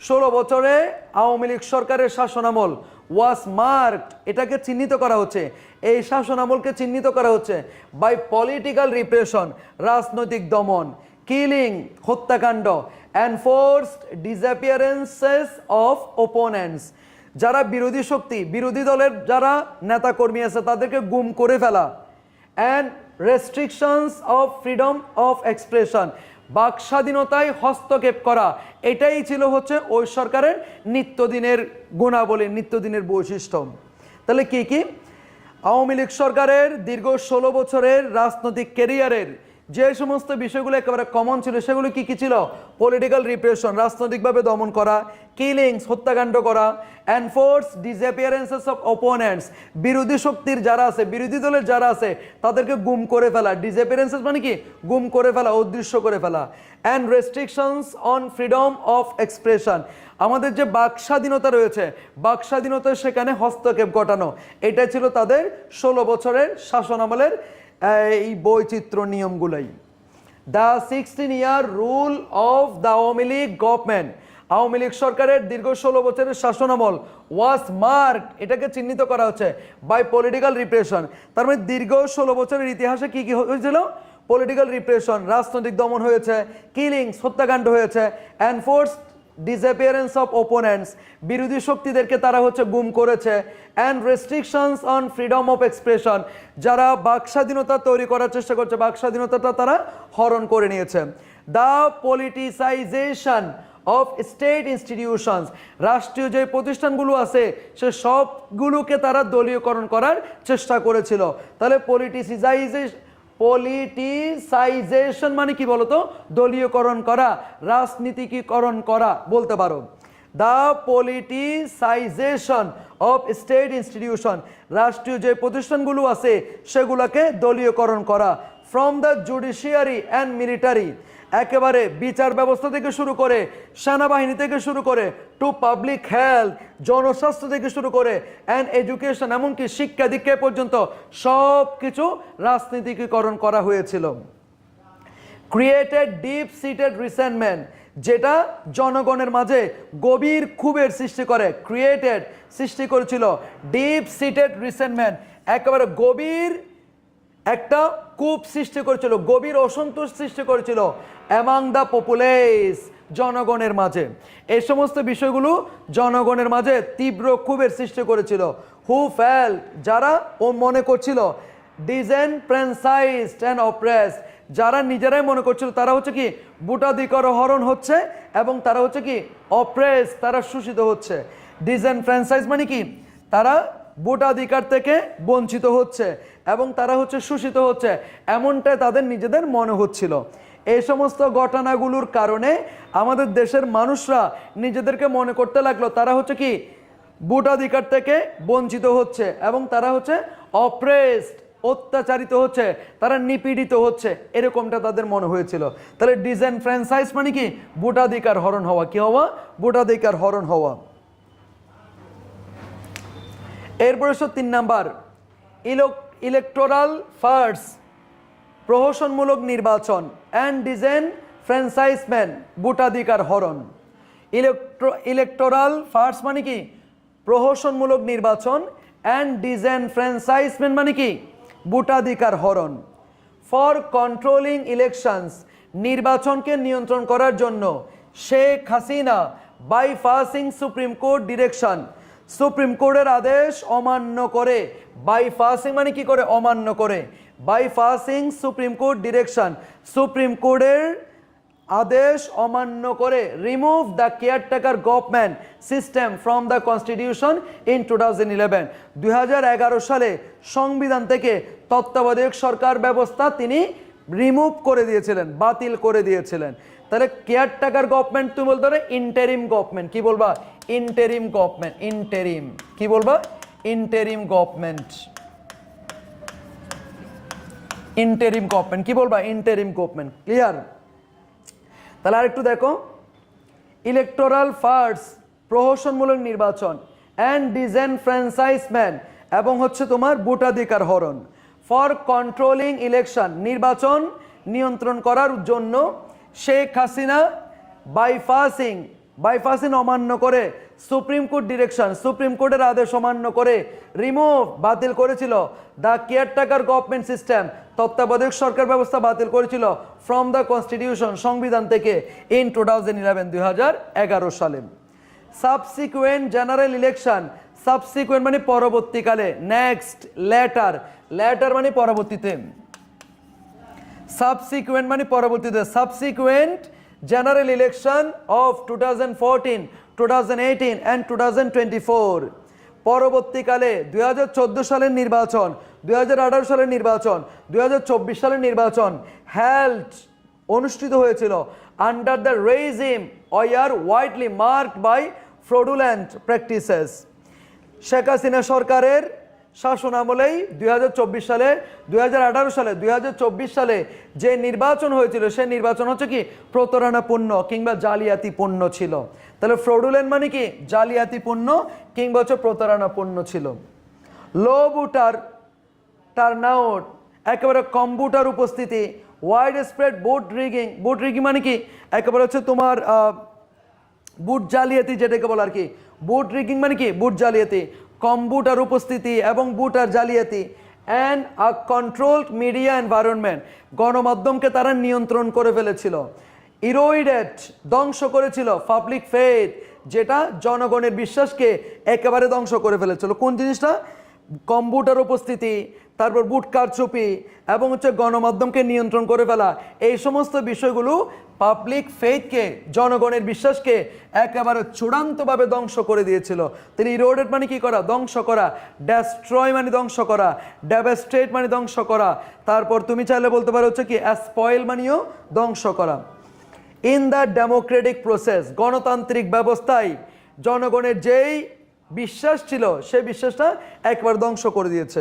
16 বছরে আওয়ামী লীগ সরকারের শাসনামল ওয়াজ মার্কড, এটাকে চিহ্নিত করা হচ্ছে, এই শাসনামলকে চিহ্নিত করা হচ্ছে বাই পলিটিক্যাল রিপ্রেশন, রাজনৈতিক দমন, কিলিং, হত্যাকাণ্ড, এনফোর্সড ডিসঅ্যাপিয়ারেন্সেস অফ ওপোনেন্টস, যারা বিরোধী শক্তি, বিরোধী দলের যারা নেতাকর্মী আছে তাদেরকে গুম করে ফেলা, and restrictions of freedom of expression, বাক স্বাধীনতায় হস্তক্ষেপ করা, এটাই ছিল হচ্ছে ওই সরকারের নিত্যদিনের গুণাবলী, নিত্যদিনের বৈশিষ্ট্য। তাহলে কি কি? আওয়ামী লীগ সরকারের দীর্ঘ 16 বছরের রাজনৈতিক ক্যারিয়ারের যে সমস্ত বিষয়গুলো একেবারে কমন ছিল সেগুলো কি কি ছিল? পলিটিক্যাল রিপ্রেশন, রাজনৈতিকভাবে দমন করা, কিলিংস, হত্যাকাণ্ড করা, এনফোর্স ডিসঅ্যাপিয়ারেন্সেস অফ অপোনেন্টস, বিরোধী শক্তির যারা আছে, বিরোধী দলের যারা আছে তাদেরকে গুম করে ফেলা। ডিসঅ্যাপিয়ারেন্সেস মানে কি? গুম করে ফেলা, অদৃশ্য করে ফেলা। And restrictions on freedom of expression, আমাদের যে বাক স্বাধীনতা রয়েছে, বাক স্বাধীনতা সেখানে হস্তক্ষেপ ঘটানো, এটা ছিল তাদের 16 বছরের শাসনামলের এই বৈচিত্র্য নিয়মগুলোই। The 16-year rule of the Awami League government, Awami League সরকারের দীর্ঘ 16 বছরের শাসনামল ওয়াজ মার্কড, এটাকে চিহ্নিত করা হচ্ছে বাই পলিটিক্যাল রিপ্রেশন। তার মানে দীর্ঘ 16 বছরের ইতিহাসে কি কি হয়েছিল? পলিটিক্যাল রিপ্রেশন, রাজনৈতিক দমন হয়েছে, কিলিংস, হত্যাকাণ্ড হয়েছে, এনফোর্সড ডিসঅ্যাপিয়ারেন্স অফ ওপোনেন্টস, বিরোধী শক্তিদেরকে তারা হচ্ছে গুম করেছে, and restrictions on freedom of expression, যারা বাক স্বাধীনতা তৈরি করার চেষ্টা করছে বাক স্বাধীনতাটা তারা হরণ করে নিয়েছে। The politicisation of state institutions, রাষ্ট্রীয় যে প্রতিষ্ঠানগুলো আছে সে সবগুলোকে তারা দলীয়করণ করার চেষ্টা করেছিল। তাহলে পলিটিসাইজেশন মানে কি বলতো? দলীয়করণ করা, রাজনীতিকীকরণ করা বলতে পারো। The politicisation of state institution, রাষ্ট্রীয় যে প্রতিষ্ঠানগুলো আছে সেগুলোকে দলীয়করণ করা। From the judiciary and military, একেবারে বিচার ব্যবস্থা থেকে শুরু করে, সেনাবাহিনী থেকে শুরু করে, টু পাবলিক হেলথ, জনস্বাস্থ্য থেকে শুরু করে, অ্যান্ড এডুকেশন, এমনকি শিক্ষা দীক্ষা পর্যন্ত সব কিছু রাজনীতিকীকরণ করা হয়েছিল। ক্রিয়েটেড ডিপ সিটেড রিসেন্টমেন্ট, যেটা জনগণের মাঝে গভীর ক্ষোভের সৃষ্টি করে, ক্রিয়েটেড সৃষ্টি করেছিল, ডিপ সিটেড রিসেন্টমেন্ট একেবারে গভীর একটা কূপ সৃষ্টি করেছিল, গভীর অসন্তোষ সৃষ্টি করেছিল অ্যামাং দ্য পপুলেস, জনগণের মাঝে। এই সমস্ত বিষয়গুলো জনগণের মাঝে তীব্র ক্ষোভের সৃষ্টি করেছিল। হু ফেল, যারা ও মনে করছিল, ডিসএনফ্র্যাঞ্চাইজড অ্যান্ড অপ্রেসড, যারা নিজেরাই মনে করছিল তারা হচ্ছে কি ভোটাধিকার হরণ হচ্ছে এবং তারা হচ্ছে কি অপ্রেস, তারা শোষিত হচ্ছে। ডিসএনফ্র্যাঞ্চাইজ মানে কি? তারা ভোটাধিকার থেকে বঞ্চিত হচ্ছে এবং তারা হচ্ছে শোষিত হচ্ছে, এমনটাই তাদের নিজেদের মনে হচ্ছিল। এই সমস্ত ঘটনাগুলোর কারণে আমাদের দেশের মানুষরা নিজেদেরকে মনে করতে লাগলো তারা হচ্ছে কি ভোটাধিকার থেকে বঞ্চিত হচ্ছে এবং তারা হচ্ছে অপ্রেসড, অত্যাচারিত হচ্ছে, তারা নিপীড়িত হচ্ছে, এরকমটা তাদের মনে হয়েছিল। তাহলে ডিসএনফ্র্যাঞ্চাইজ মানে কি? ভোটাধিকার হরণ হওয়া। কি হওয়া? ভোটাধিকার হরণ হওয়া। এরপরে 3 নাম্বার, ইলেকটোরাল ফার্স, প্রহসনমূলক নির্বাচন, অ্যান্ড ডিসএনফ্র্যাঞ্চাইজমেন্ট, ভোটাধিকার হরণ। ইলেকটোরাল ফার্স মানে কি? প্রহসনমূলক নির্বাচন, অ্যান্ড ডিসএনফ্র্যাঞ্চাইজমেন্ট মানে কি? ভোটাধিকার হরণ। ফর কন্ট্রোলিং ইলেকশনস, নির্বাচনকে নিয়ন্ত্রণ করার জন্য Sheikh Hasina bypassing supreme court direction, supreme কোর্টের আদেশ অমান্য করে, বাইপাসিং মানে কি করে? অমান্য করে, বাইপাসিং সুপ্রিম কোর্ট ডিরেকশন, সুপ্রিম কোর্টের আদেশ অমান্য করে, remove the caretaker government system from the constitution in 2011, 2011 সালে সংবিধান থেকে তত্ত্বাবধায়ক সরকার ব্যবস্থা তিনি রিমুভ করে দিয়েছিলেন, বাতিল করে দিয়েছিলেন। তাহলে কেয়ারটেকার গভর্নমেন্ট তুমি বলতে পারো ইন্টারিম গভর্নমেন্ট। কি বলবা? Interim government. ইন্টারিম কি বলবা? Interim government. ইন্টারিম গভর্নমেন্ট কি বলবা? Interim government. ক্লিয়ার? তাহলে আরেকটু দেখো, ইলেকটোরাল ফার্স, প্রহসনমূলক নির্বাচন, অ্যান্ড ডিসএনফ্র্যাঞ্চাইজমেন্ট এবং হচ্ছে তোমার ভোটাধিকার হরণ। ফর কন্ট্রোলিং ইলেকশন, নির্বাচন নিয়ন্ত্রণ করার জন্য শেখ হাসিনা বাইপাসিং অমান্য করে, সুপ্রিম কোর্ট ডিরেকশন, সুপ্রিম কোর্টের আদেশ অমান্য করে, রিমুভ বাতিল করেছিল, দ্য কেয়ারটেকার গভর্নমেন্ট সিস্টেম, তত্ত্বাবধায়ক সরকার ব্যবস্থা বাতিল করেছিল, ফ্রম দ্য কনস্টিটিউশন, সংবিধান থেকে, ইন 2011, 2011 সালে। সাবসিকুয়েন্ট জেনারেল ইলেকশন, সাবসিকুয়েন্ট মানে পরবর্তীকালে, নেক্সট, লেটার, লেটার মানে পরবর্তীতে। সাবসিকুয়েন্ট মানে পরবর্তীতে, subsequent general election of 2014, 2018 and 2024, পরবর্তীকালে 2014 সালের নির্বাচন, 2018 সালের নির্বাচন, 2024 সালের নির্বাচন হেল্ড অনুষ্ঠিত হয়েছিল under the regime were widely marked by fraudulent practices. Sheikh Hasina সরকারের শাসন আমলেই 2024 সালে, 2018 সালে, 2024 সালে যে নির্বাচন হয়েছিল সেই নির্বাচন হচ্ছে কি প্রতারণাপূর্ণ কিংবা জালিয়াতিপূর্ণ ছিল। তাহলে ফ্রডুল্যান্ট মানে কি জালিয়াতিপূর্ণ কিংবা হচ্ছে প্রতারণাপূর্ণ ছিল। লো ভোটার টার্নআউট, একেবারে কম ভোটার উপস্থিতি, wide spread vote rigging, vote rigging মানে কি একেবারে হচ্ছে তোমার বুট জালিয়াতি যেটাকে বলে আর কি, বুট রিগিং মানে কি বুট জালিয়াতি, কম ভোটার উপস্থিতি এবং ভোটার জালিয়াতি, and a controlled media environment, গণমাধ্যমকে তারা নিয়ন্ত্রণ করে ফেলেছিল। ইরোইডেড, ধ্বংস করেছিল পাবলিক ফেথ, যেটা জনগণের বিশ্বাসকে একেবারে ধ্বংস করে ফেলেছিল। কোন জিনিসটা? কম ভোটার উপস্থিতি, তারপর বুট কারচুপি এবং হচ্ছে গণমাধ্যমকে নিয়ন্ত্রণ করে ফেলা, এই সমস্ত বিষয়গুলো পাবলিক ফেথকে, জনগণের বিশ্বাসকে একেবারে চূড়ান্তভাবে ধ্বংস করে দিয়েছিল। তাহলে ইরোডেড মানে কি করা? ধ্বংস করা। ডেস্ট্রয় মানে ধ্বংস করা, ডেভাস্টেট মানে ধ্বংস করা, তারপর তুমি চাইলে বলতে পারো হচ্ছে কি স্পয়েল মানেও ধ্বংস করা। ইন দ্য ডেমোক্রেটিক প্রসেস, গণতান্ত্রিক ব্যবস্থায় জনগণের যেই বিশ্বাস ছিল সেই বিশ্বাসটা একবার ধ্বংস করে দিয়েছে।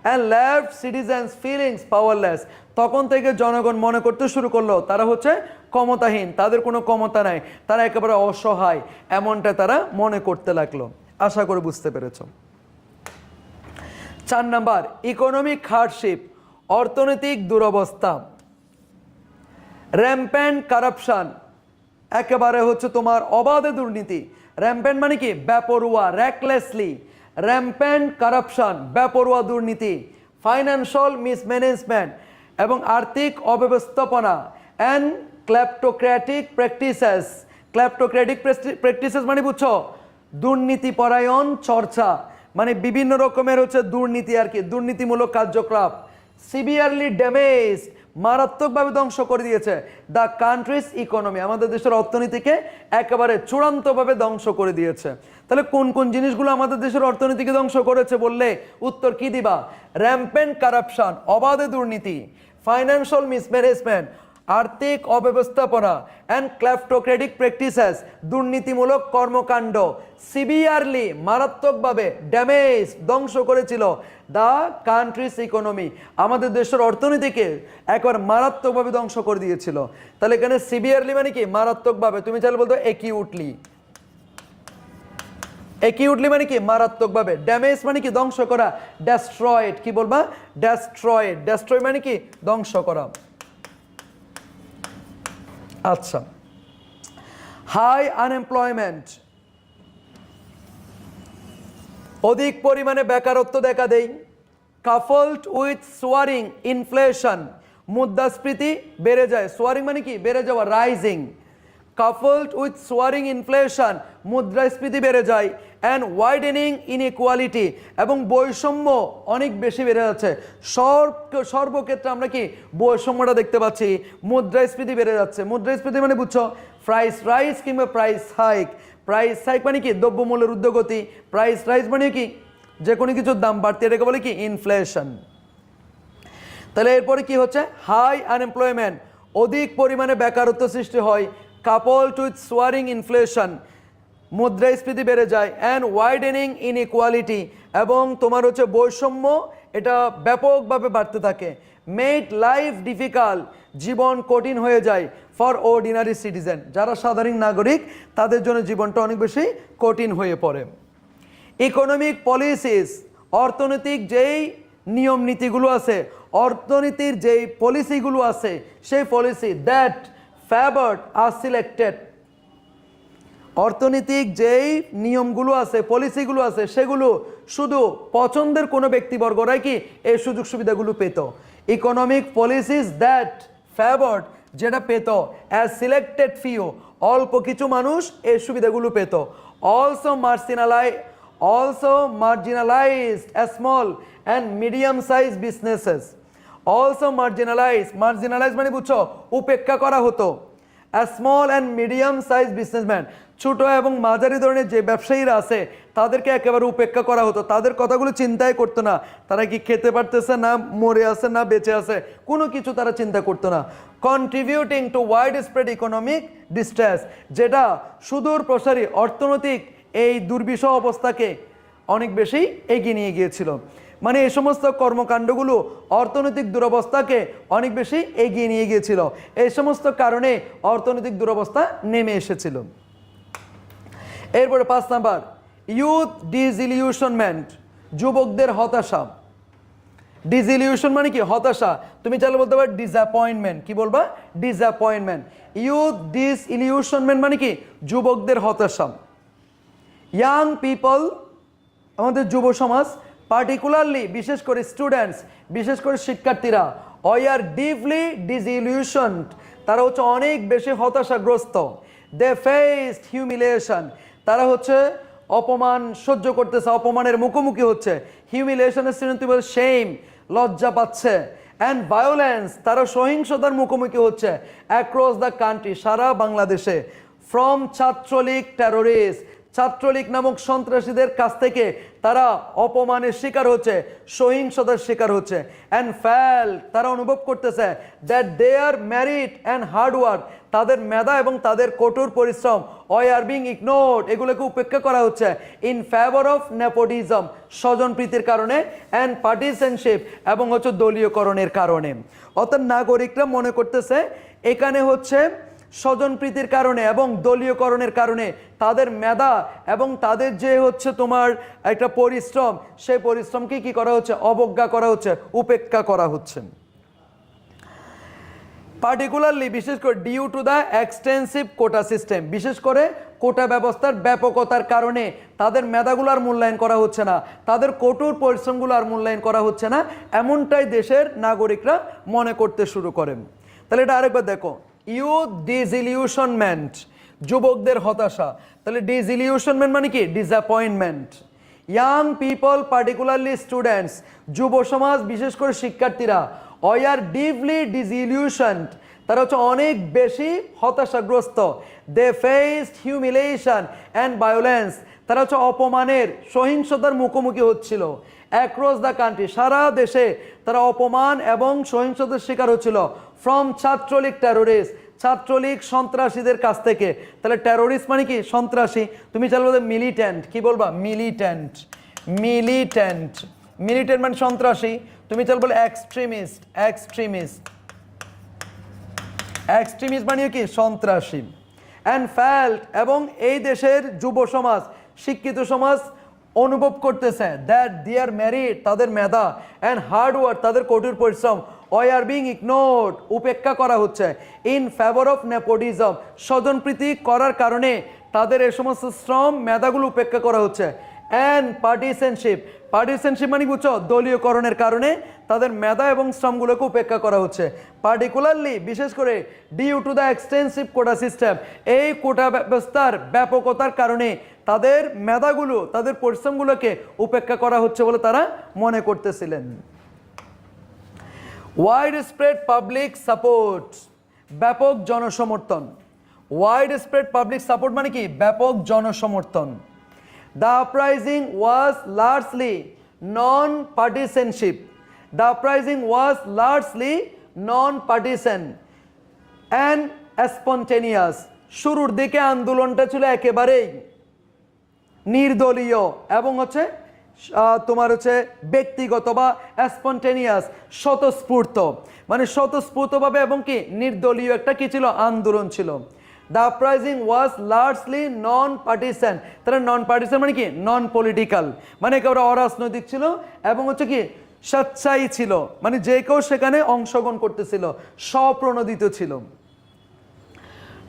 And left citizens feelings powerless, তখন থেকে জনগণ মনে করতে শুরু করলো তারা হচ্ছে ক্ষমতাহীন, তাদের কোনো ক্ষমতা নাই, তারা একেবারে অসহায়, এমনটা তারা মনে করতে লাগলো। আশা করি বুঝতে পেরেছ। 4 নাম্বার, ইকোনমিক হার্ডশিপ, অর্থনৈতিক দুরবস্থা। র্যাম্প্যান্ট কারাপশন, একেবারে হচ্ছে তোমার অবাধে দুর্নীতি। র্যাম্প্যান্ট মানে কি বেপরোয়া, র্যাকলেসলি। র্যাম্প্যান্ট কারাপশন, বেপরোয়া দুর্নীতি। ফাইন্যান্সিয়াল মিসম্যানেজমেন্ট এবং আর্থিক অব্যবস্থাপনা। And kleptocratic practices. Kleptocratic practices মানে বুঝছো দুর্নীতি পরায়ণ চর্চা, মানে বিভিন্ন রকমের হচ্ছে দুর্নীতি আর কি, দুর্নীতিমূলক কার্যকলাপ। সিভিয়ারলি ড্যামেজ, মারাত্মকভাবে ধ্বংস করে দিয়েছে দ্য কান্ট্রিজ ইকোনমি, আমাদের দেশের অর্থনীতিকে একেবারে চূড়ান্তভাবে ধ্বংস করে দিয়েছে। তাহলে কোন কোন জিনিসগুলো আমাদের দেশের অর্থনীতিকে ধ্বংস করেছে বললে উত্তর কি দিবা? র্যাম্পেন্ট কারাপশন, অবাধে দুর্নীতি। ফাইন্যান্সিয়াল মিসম্যানেজমেন্ট, আর্থিক অব্যবস্থাপনা। অ্যান্ড ক্ল্যাপ্টোক্রেটিক প্র্যাকটিসেস, দুর্নীতিমূলক কর্মকাণ্ড। সিভিয়ারলি, মারাত্মকভাবে। ড্যামেজ, ধ্বংস করেছিল দ্য কান্ট্রিজ ইকোনমি, আমাদের দেশের অর্থনীতিকে একবার মারাত্মকভাবে ধ্বংস করে দিয়েছিল। তাহলে এখানে সিভিয়ারলি মানে কি মারাত্মকভাবে, তুমি চাইলে বলতো একিউটলি। একিউটলি মানে কি মারাত্মকভাবে। ড্যামেজ মানে কি ধ্বংস করা। ডেস্ট্রয়েড, কি বলবা? ডেস্ট্রয়েড। ডেস্ট্রয় মানে কি ধ্বংস করা। আচ্ছা, হাই আনএমপ্লয়মেন্ট, অধিক পরিমাণে বেকারত্ব দেখা দেয়। কাফলড উইথ সোয়ারিং ইনফ্লেশন, মুদ্রাস্ফীতি বেড়ে যায়। সোয়ারিং মানে কি বেড়ে যাওয়া, রাইজিং। কাফলড উইথ সোয়ারিং ইনফ্লেশন, মুদ্রাস্ফীতি বেড়ে যায়। অ্যান্ড ওয়াইডেনিং ইনইকুয়ালিটি, এবং বৈষম্য অনেক বেশি বেড়ে যাচ্ছে। সর্বক্ষেত্রে আমরা কি বৈষম্যটা দেখতে পাচ্ছি, মুদ্রাস্ফীতি বেড়ে যাচ্ছে। মুদ্রাস্ফীতি মানে বুঝছো প্রাইস রাইজ কিংবা প্রাইস হাইক। প্রাইস হাইক মানে কি দ্রব্যমূল্যের ঊর্ধ্বগতি। প্রাইস রাইজ মানে কি যে কোনো কিছুর দাম বাড়তে, এটাকে বলে কি ইনফ্লেশন। তাহলে এরপরে কি হচ্ছে? হাই আনএমপ্লয়মেন্ট, অধিক পরিমাণে বেকারত্ব সৃষ্টি হয়। কাপলড উইথ সোয়ারিং ইনফ্লেশন, মুদ্রাস্ফীতি বেড়ে যায়। অ্যান্ড ওয়াইডেনিং ইনইকুয়ালিটি, এবং তোমার হচ্ছে বৈষম্য এটা ব্যাপকভাবে বাড়তে থাকে। মেড লাইফ ডিফিকাল্ট, জীবন কঠিন হয়ে যায়। ফর অর্ডিনারি সিটিজেন, যারা সাধারণ নাগরিক তাদের জন্য জীবনটা অনেক বেশি কঠিন হয়ে পড়ে। ইকোনমিক পলিসিস, অর্থনৈতিক যেই নিয়ম নীতিগুলো আছে, অর্থনীতির যেই পলিসিগুলো আছে, সেই policy that favoured are selected, অর্থনৈতিক যেই নিয়মগুলো আছে, পলিসিগুলো আছে, সেগুলো শুধু পছন্দের কোনো ব্যক্তিবর্গরাই কি এই সুযোগ সুবিধাগুলো পেত। ইকোনমিক পলিসিস দ্যাট ফেভারড, যেটা পেত, অ্যাজ সিলেক্টেড ফিউ, অল্প কিছু মানুষ এই সুবিধাগুলো পেত। Also marginalised small and medium size businesses, also marginalise মানে বুঝছো উপেক্ষা করা হতো। A small and medium size businessman, ছোট এবং মাঝারি ধরনের যে ব্যবসায়ীরা আছে তাদেরকে একেবারে উপেক্ষা করা হতো, তাদের কথাগুলো চিন্তাই করতো না, তারা কি খেতে পারতেছে না মরে আছে না বেঁচে আছে কোনো কিছু তারা চিন্তা করতো না। Contributing to wide spread economic distress, যেটা সুদূর প্রসারী অর্থনৈতিক এই দুর্বিষহ অবস্থাকে অনেক বেশি এগিয়ে নিয়ে গিয়েছিল। মানে এই সমস্ত কর্মকাণ্ডগুলো অর্থনৈতিক দুরবস্থাকে অনেক বেশি এগিয়ে নিয়ে গিয়েছিল, এই সমস্ত কারণে অর্থনৈতিক দুরবস্থা নেমে এসেছিল। এরপরে 5 নাম্বার, ইউথ ডিসইলিউশনমেন্ট, যুবকদের হতাশা। ডিসইলিউশন মানে কি হতাশা, তুমি চাইলে বলতে পারো ডিসঅ্যাপয়েন্টমেন্ট, কি বলবা ডিসঅ্যাপয়েন্টমেন্ট। ইউথ ডিসইলিউশনমেন্ট মানে কি যুবকদের হতাশা। ইয়াং পিপল, আমাদের যুব সমাজ, পার্টিকুলারলি বিশেষ করে স্টুডেন্টস, বিশেষ করে শিক্ষার্থীরা, আর ডিপলি ডিসইলিউশনড, তারা হচ্ছে অনেক বেশি হতাশাগ্রস্ত। দে ফেসড হিউমিলিয়েশন, তারা হচ্ছে অপমান সহ্য করতেছে, অপমানের মুখোমুখি হচ্ছে। হিউমিলিয়েশনের সিনোনিম বলে শেম, লজ্জা পাচ্ছে। অ্যান্ড ভায়োলেন্স, তারা সহিংসতার মুখোমুখি হচ্ছে অ্যাক্রস দ্য কান্ট্রি, সারা বাংলাদেশে। ফ্রম ছাত্রলীগ টেরোরিস্ট, ছাত্রলীগ নামক সন্ত্রাসীদের কাছ থেকে তারা অপমানের শিকার হচ্ছে, সহিংসতার শিকার হচ্ছে। অ্যান্ড ফেল, তারা অনুভব করতেছে that they are merit and hard work, তাদের মেধা এবং তাদের কঠোর পরিশ্রম আর বিং ইগনোরড, এগুলোকে উপেক্ষা করা হচ্ছে। ইন ফেভার অফ নেপোটিজম, স্বজনপ্রীতির কারণে। অ্যান্ড পার্টিসানশিপ, এবং হচ্ছে দলীয়করণের কারণে। অর্থাৎ নাগরিকরা মনে করতেছে এখানে হচ্ছে স্বজনপ্রীতির কারণে এবং দলীয়করণের কারণে তাদের মেধা এবং তাদের যে হচ্ছে তোমার একটা পরিশ্রম, সেই পরিশ্রমকে কি করা হচ্ছে অবজ্ঞা করা হচ্ছে, উপেক্ষা করা হচ্ছে। পার্টিকুলারলি বিশেষ করে due to the extensive quota system, বিশেষ করে কোটা ব্যবস্থার ব্যাপকতার কারণে তাদের মেধাগুলো আর মূল্যায়ন করা হচ্ছে না, তাদের কঠোর পরিশ্রমগুলো আর মূল্যায়ন করা হচ্ছে না, এমনটাই দেশের নাগরিকরা মনে করতে শুরু করেন। তাহলে এটা আরেকবার দেখো, ইউথ ডিসইলিউশনমেন্ট, যুবকদের হতাশা। তাহলে ডিসইলিউশনমেন্ট মানে কি disappointment. Young people particularly students, যুব সমাজ বিশেষ করে শিক্ষার্থীরা, আর ডিপলি ডিসইলিউশনড, তারা হচ্ছে অনেক বেশি হতাশাগ্রস্ত। দে ফেসড হিউমিলিয়েশন অ্যান্ড ভায়োলেন্স, তারা হচ্ছে অপমানের সহিংসতার মুখোমুখি হচ্ছিল। অ্যাক্রস দ্য কান্ট্রি, সারা দেশে তারা অপমান এবং সহিংসতার শিকার হচ্ছিল। ফ্রম ছাত্রলীগ টেরোরিস্ট, ছাত্রলীগ সন্ত্রাসীদের কাছ থেকে। তাহলে টেরোরিস্ট মানে কি সন্ত্রাসী, তুমি চাইলে বলবে মিলিট্যান্ট, কি বলবা মিলিট্যান্ট, মিলিট্যান্ট, মিলিট্যান্ট মানে সন্ত্রাসী। তুমি চাইলে বলে এক্সট্রিমিস্ট, এক্সট্রিমিস্ট, এক্সট্রিমিস্ট মানে কি সন্ত্রাসী। অ্যান্ড ফেল্ট, এবং এই দেশের যুব সমাজ, শিক্ষিত সমাজ অনুভব করতেছে দ্যাট দেয়ার মেরিট, তাদের মেধা, অ্যান্ড হার্ডওয়ার্ক, তাদের কঠোর পরিশ্রম, আর বিং ইগনোরড, উপেক্ষা করা হচ্ছে। ইন ফেভার অফ নেপোটিজম, স্বজনপ্রীতি করার কারণে তাদের এই সমস্ত শ্রম মেধাগুলো উপেক্ষা করা হচ্ছে। অ্যান্ড পার্টিসানশিপ, পার্টিসানশিপ মানে বুঝছো দলীয়করণের কারণে তাদের মেধা এবং শ্রমগুলোকে উপেক্ষা করা হচ্ছে। পার্টিকুলারলি বিশেষ করে due to the extensive quota system, এই কোটা ব্যবস্থার ব্যাপকতার কারণে তাদের মেধাগুলো, তাদের পরিশ্রমগুলোকে উপেক্ষা করা হচ্ছে বলে তারা মনে করতেছিলেন। ওয়াইড স্প্রেড পাবলিক সাপোর্ট, ব্যাপক জনসমর্থন। ওয়াইড স্প্রেড পাবলিক সাপোর্ট মানে কি ব্যাপক জনসমর্থন। The uprising was largely non partisanship, the uprising was largely non partisan and spontaneous, শুরুর দিকে আন্দোলনটা ছিল একেবারেই নির্দলীয় এবং হচ্ছে তোমার হচ্ছে ব্যক্তিগত বা স্পন্টেনিয়াস, স্বতঃস্ফূর্ত, মানে স্বতঃস্ফূর্তভাবে এবং কি নির্দলীয় একটা কি ছিল আন্দোলন ছিল। The uprising was largely non partisan, তারা নন পার্টিসান মানে কি নন পলিটিক্যাল, মানে একেবারে অরাজনৈতিক ছিল এবং হচ্ছে কি স্বেচ্ছাই ছিল, মানে যে কেউ সেখানে অংশগ্রহণ করতেছিল, স্বপ্রণোদিত ছিল।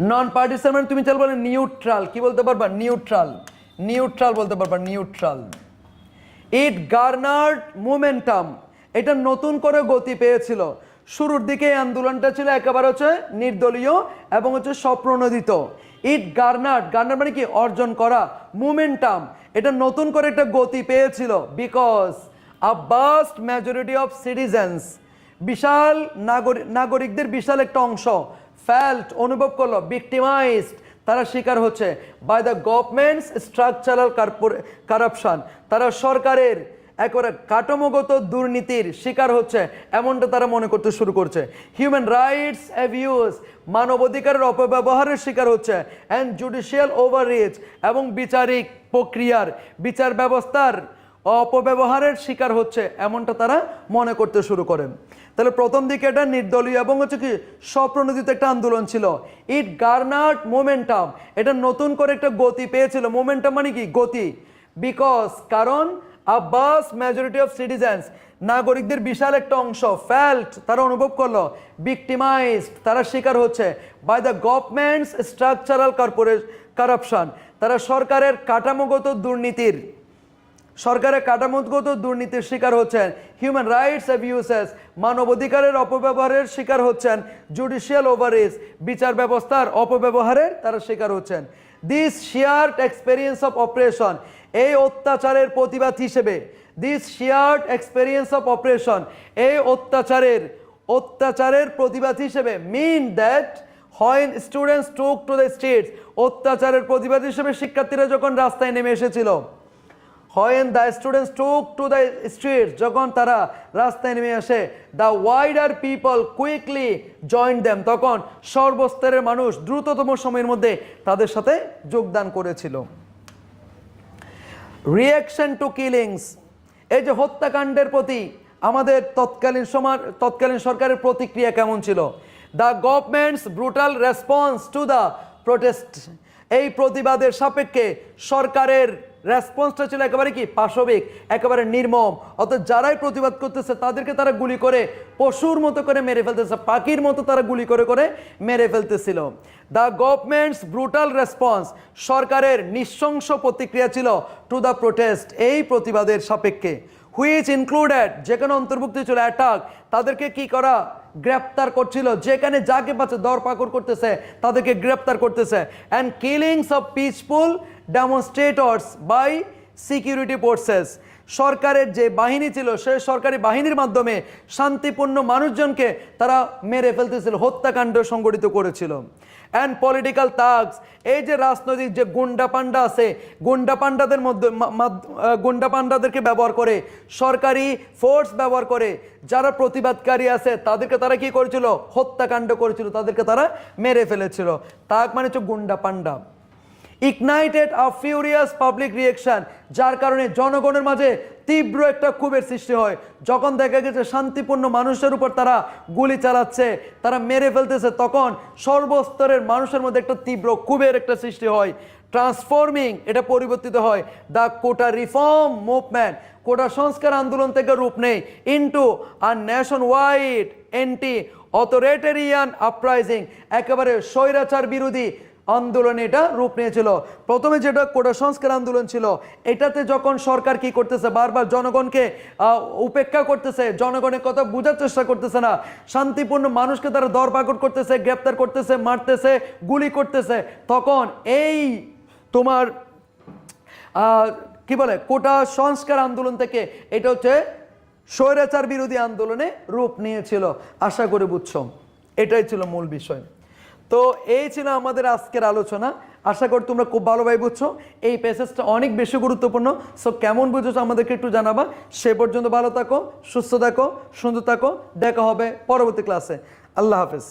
নন পার্টিসান মানে তুমি চাল বলে নিউট্রাল, কি বলতে পারবা নিউট্রাল, নিউট্রাল বলতে পারবা নিউট্রাল। ইট গার্নার্ড মোমেন্টাম, এটা নতুন করে গতি পেয়েছিল। শুরুর দিকে এই আন্দোলনটা ছিল একেবারে হচ্ছে নির্দলীয় এবং হচ্ছে স্বপ্রণোদিত। ইট গার্নার্ড, গার্নার্ড মানে কি অর্জন করা, মোমেন্টাম, এটা নতুন করে একটা গতি পেয়েছিল। Because a vast majority of citizens, বিশাল নাগরিকদের বিশাল একটা অংশ ফেল্ট অনুভব করলো, ভিক্টিমাইজড তারা শিকার হচ্ছে, by the government's structural corruption, তারা সরকারের একেবারে কাঠামোগত দুর্নীতির শিকার হচ্ছে এমনটা তারা মনে করতে শুরু করছে। হিউম্যান রাইটস অ্যাবিউজ, মানবাধিকারের অপব্যবহারের শিকার হচ্ছে, অ্যান্ড জুডিশিয়াল ওভাররিচ, এবং বিচারিক প্রক্রিয়ার বিচার ব্যবস্থার অপব্যবহারের শিকার হচ্ছে এমনটা তারা মনে করতে শুরু করেন। তাহলে প্রথম দিকে এটা নির্দলীয় এবং হচ্ছে কি স্বপ্রণোদিত একটা আন্দোলন ছিল। ইট গার্নার্ড মোমেন্টাম, এটা নতুন করে একটা গতি পেয়েছিল। মোমেন্টাম মানে কি? গতি। বিকজ, কারণ a vast majority of citizens, নাগরিকদের বিশাল একটা অংশ ফেল্ট তারা অনুভব করলো, ভিক্টিমাইজড তারা শিকার হচ্ছে, by the government's structural corruption, তারা সরকারের কাঠামোগত দুর্নীতির শিকার হচ্ছেন। হিউম্যান রাইটস অ্যাবিউসেস, মানবাধিকারের অপব্যবহারের শিকার হচ্ছেন। জুডিশিয়াল ওভাররিচ, বিচার ব্যবস্থার অপব্যবহারের তারা শিকার হচ্ছেন। This shared experience of oppression, এই অত্যাচারের প্রতিবাদ হিসেবে, this shared experience of oppression, এই অত্যাচারের প্রতিবাদ হিসেবে, mean that when students took to the streets, অত্যাচারের প্রতিবাদ হিসেবে শিক্ষার্থীরা যখন রাস্তায় নেমে এসেছিল, when the students took to the streets, যখন তারা রাস্তায় নেমে আসে, the wider people quickly joined them, তখন সর্বস্তরের মানুষ দ্রুততম সময়ের মধ্যে তাদের সাথে যোগদান করেছিল। রিঅ্যাকশন টু কিলিংস, এই যে হত্যাকাণ্ডের প্রতি আমাদের তৎকালীন সরকারের প্রতিক্রিয়া কেমন ছিল? The government's brutal response to the protest, এই প্রতিবাদের সাপেক্ষে সরকারের রেসপন্সটা ছিল একেবারে কি? পাশবিক, একেবারে নির্মম। অর্থাৎ যারাই প্রতিবাদ করতেছে তাদেরকে তারা গুলি করে পশুর মতো করে মেরে ফেলতেছে, পাখির মতো তারা গুলি করে করে মেরে ফেলতেছিল। দ্য গভর্নমেন্টস ব্রুটাল রেসপন্স, সরকারের নৃশংস প্রতিক্রিয়া ছিল টু দ্য প্রোটেস্ট, এই প্রতিবাদের সাপেক্ষে। হুইচ ইনক্লুডেড, যেখানে অন্তর্ভুক্ত ছিল অ্যাটাক, তাদেরকে কি করা? গ্রেপ্তার করছিল, যেখানে যাকে পাচ্ছে দরপাকড় করতেছে তাদেরকে গ্রেপ্তার করতেছে। And killings of peaceful demonstrators by security forces, সরকারের যে বাহিনী ছিল সেই সরকারি বাহিনীর মাধ্যমে শান্তিপূর্ণ মানুষজনকে তারা মেরে ফেলতেছিল, হত্যাকাণ্ড সংগঠিত করেছিল। অ্যান্ড পলিটিক্যাল থাগস, এই যে রাজনৈতিক যে গুন্ডা পান্ডা আছে, গুন্ডা পান্ডাদেরকে ব্যবহার করে, সরকারি ফোর্স ব্যবহার করে যারা প্রতিবাদকারী আছে তাদেরকে তারা কি করেছিল? হত্যাকাণ্ড করেছিল, তাদেরকে তারা মেরে ফেলেছিল। তাগ মানে হচ্ছে গুন্ডা পান্ডা। ইগনাইটেড আ ফিউরিয়াস পাবলিক রিঅ্যাকশন, যার কারণে জনগণের মাঝে তীব্র একটা ক্ষোভের সৃষ্টি হয়। যখন দেখা গেছে শান্তিপূর্ণ মানুষের উপর তারা গুলি চালাচ্ছে, তারা মেরে ফেলতেছে, তখন সর্বস্তরের মানুষের মধ্যে একটা তীব্র ক্ষোভের একটা সৃষ্টি হয়। ট্রান্সফর্মিং, এটা পরিবর্তিত হয়। দ্য কোটা রিফর্ম মুভমেন্ট, কোটা সংস্কার আন্দোলন থেকে রূপ নেয় into a nation wide anti authoritarian uprising, একেবারে স্বৈরাচার বিরোধী আন্দোলনে এটা রূপ নিয়েছিল। প্রথমে যেটা কোটা সংস্কার আন্দোলন ছিল, এটাতে যখন সরকার কি করতেছে? বারবার জনগণকে উপেক্ষা করতেছে, জনগণের কথা বোঝার চেষ্টা করতেছে না, শান্তিপূর্ণ মানুষকে তারা দরপাকড় করতেছে, গ্রেপ্তার করতেছে, মারতেছে, গুলি করতেছে, তখন এই তোমার কি বলে কোটা সংস্কার আন্দোলন থেকে এটা হচ্ছে স্বৈরাচার বিরোধী আন্দোলনে রূপ নিয়েছিল। আশা করি বুঝছো, এটাই ছিল মূল বিষয়। তো এই ছিল আমাদের আজকের আলোচনা। আশা করি তোমরা খুব ভালোভাবে বুঝছো। এই প্যাসেজটা অনেক বেশি গুরুত্বপূর্ণ। সো কেমন বুঝেছো আমাদেরকে একটু জানাবা। সে পর্যন্ত ভালো থাকো, সুস্থ থাকো, সুন্দর থাকো। দেখা হবে পরবর্তী ক্লাসে। আল্লাহ হাফেজ।